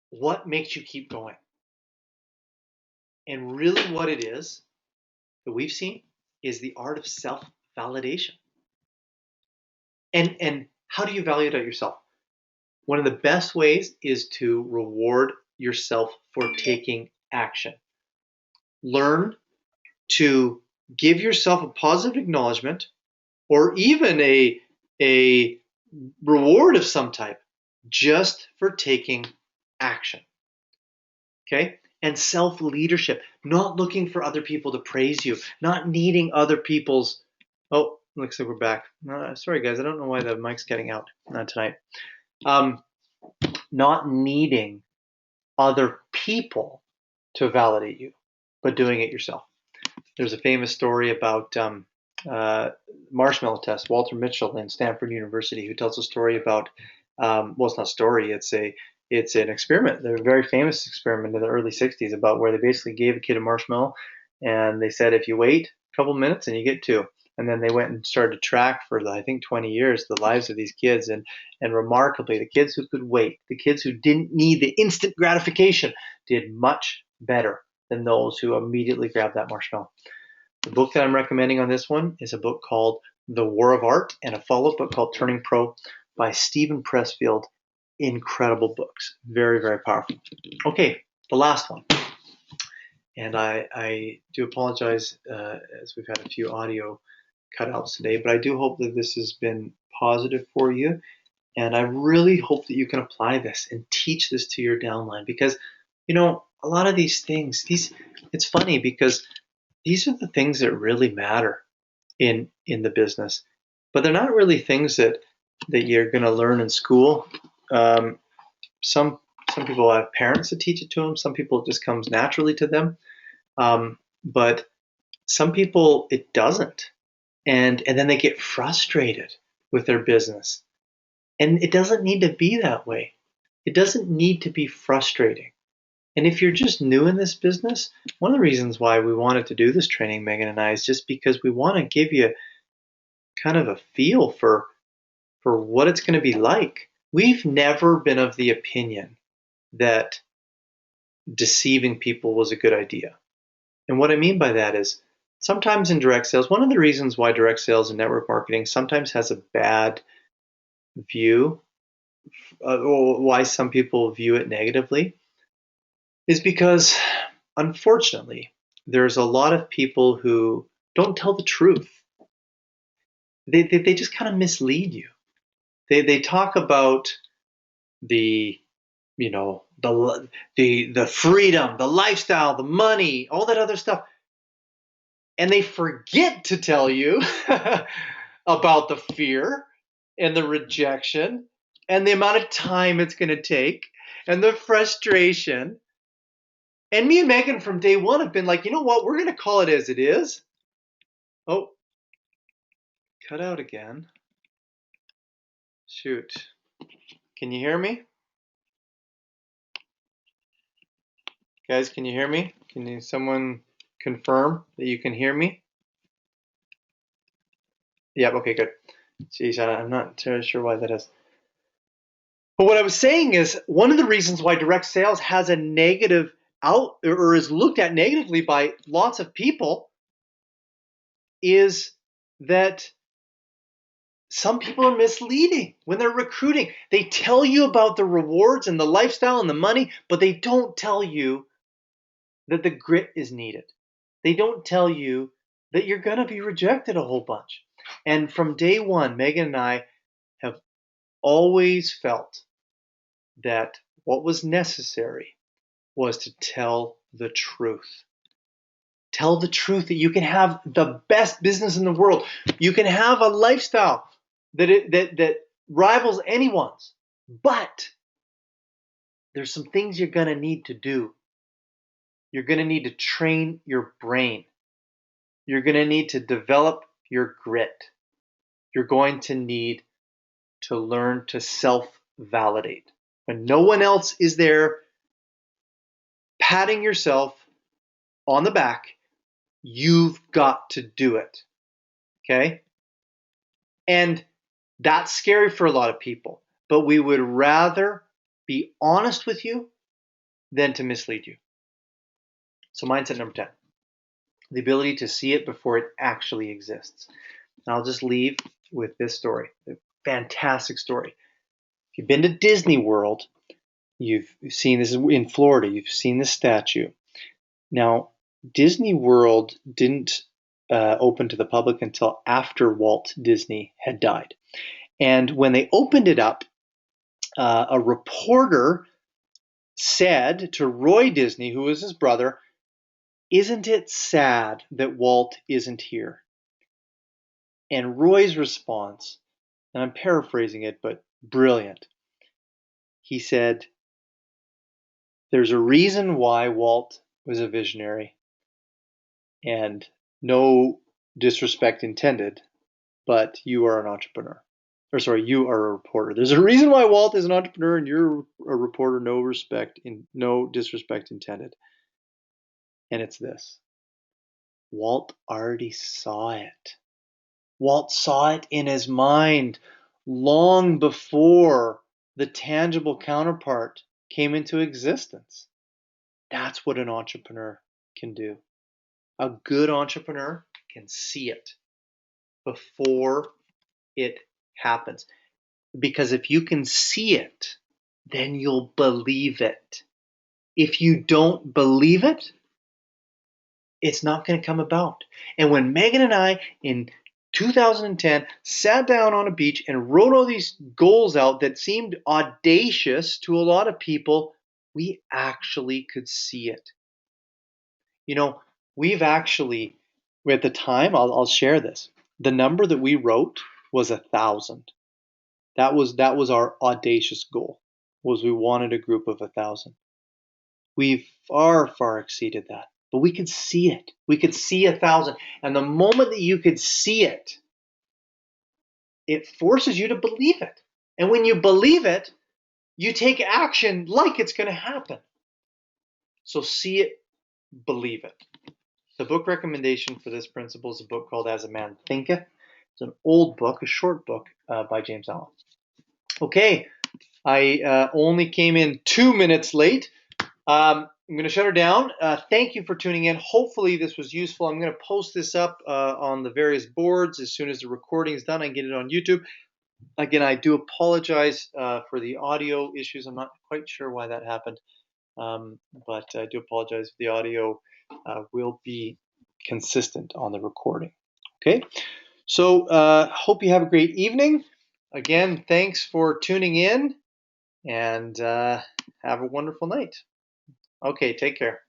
what makes you keep going? And really what it is that we've seen is the art of self-validation. And how do you validate yourself? One of the best ways is to reward yourself for taking action. Learn to give yourself a positive acknowledgement or even a reward of some type just for taking action. Okay? And self-leadership, not looking for other people to praise you, not needing other people's, oh, looks like we're back. Sorry guys, I don't know why the mic's getting out tonight. not needing other people to validate you, but doing it yourself. There's a famous story about marshmallow test. Walter Mitchell in Stanford University, who tells a story about well, it's not a story. It's an experiment. They're a very famous experiment in the early '60s about where they basically gave a kid a marshmallow, and they said if you wait a couple minutes and you get two. And then they went and started to track for I think 20 years the lives of these kids, and remarkably, the kids who could wait, the kids who didn't need the instant gratification, did much better than those who immediately grabbed that marshmallow. The book that I'm recommending on this one is a book called The War of Art, and a follow-up book called Turning Pro by Stephen Pressfield. Incredible books. Very, very powerful. Okay, the last one. And I do apologize as we've had a few audio cutouts today, but I do hope that this has been positive for you. And I really hope that you can apply this and teach this to your downline, because, a lot of these things, it's funny because these are the things that really matter in the business, but they're not really things that you're going to learn in school. Some people have parents that teach it to them. Some people it just comes naturally to them, but some people it doesn't, and then they get frustrated with their business. And it doesn't need to be that way. It doesn't need to be frustrating. And if you're just new in this business, one of the reasons why we wanted to do this training, Megan and I, is just because we want to give you kind of a feel for what it's going to be like. We've never been of the opinion that deceiving people was a good idea. And what I mean by that is sometimes in direct sales, one of the reasons why direct sales and network marketing sometimes has a bad view, or why some people view it negatively, is because, unfortunately, there's a lot of people who don't tell the truth. They just kind of mislead you. They talk about the the freedom, the lifestyle, the money, all that other stuff, and they forget to tell you about the fear and the rejection and the amount of time it's going to take and the frustration. And me and Megan from day one have been like, you know what? We're going to call it as it is. Oh, cut out again. Shoot. Can you hear me? Guys, can you hear me? Can someone confirm that you can hear me? Yep, okay, good. Jeez, I'm not sure why that is. But what I was saying is one of the reasons why direct sales has a negative out or is looked at negatively by lots of people is that some people are misleading when they're recruiting. They tell you about the rewards and the lifestyle and the money, but they don't tell you that the grit is needed. They don't tell you that you're going to be rejected a whole bunch. And from day one, Megan and I have always felt that what was necessary was to tell the truth. Tell the truth that you can have the best business in the world. You can have a lifestyle that rivals anyone's. But there's some things you're going to need to do. You're going to need to train your brain. You're going to need to develop your grit. You're going to need to learn to self-validate. When no one else is there patting yourself on the back, you've got to do it. Okay? And that's scary for a lot of people. But we would rather be honest with you than to mislead you. So mindset number 10, the ability to see it before it actually exists. And I'll just leave with this story, a fantastic story. If you've been to Disney World, you've seen this in Florida, you've seen this statue. Now, Disney World didn't open to the public until after Walt Disney had died. And when they opened it up, a reporter said to Roy Disney, who was his brother, "Isn't it sad that Walt isn't here?" And Roy's response, and I'm paraphrasing it, but brilliant. he said, there's a reason why Walt was a visionary, and no disrespect intended, but you are an entrepreneur. Or sorry, you are a reporter. There's a reason why Walt is an entrepreneur and you're a reporter, no disrespect intended. And it's this. Walt already saw it. Walt saw it in his mind long before the tangible counterpart came into existence. That's what an entrepreneur can do. A good entrepreneur can see it before it happens. Because if you can see it, then you'll believe it. If you don't believe it, it's not going to come about. And when Megan and I in 2010 sat down on a beach and wrote all these goals out that seemed audacious to a lot of people, we actually could see it. You know, we've actually, at the time, I'll share this. The number that we wrote was 1,000. That was our audacious goal. Was we wanted a group of 1,000. We've far exceeded that, but we could see it. We could see 1,000, and the moment that you could see it, it forces you to believe it. And when you believe it, you take action like it's going to happen. So see it, believe it. The book recommendation for this principle is a book called As a Man Thinketh. It's an old book, a short book by James Allen. Okay, I only came in 2 minutes late. I'm going to shut her down. Thank you for tuning in. Hopefully this was useful. I'm going to post this up on the various boards as soon as the recording is done. I get it on YouTube. Again, I do apologize for the audio issues. I'm not quite sure why that happened, but I do apologize. The audio will be consistent on the recording. Okay, so hope you have a great evening. Again, thanks for tuning in, and have a wonderful night. Okay, take care.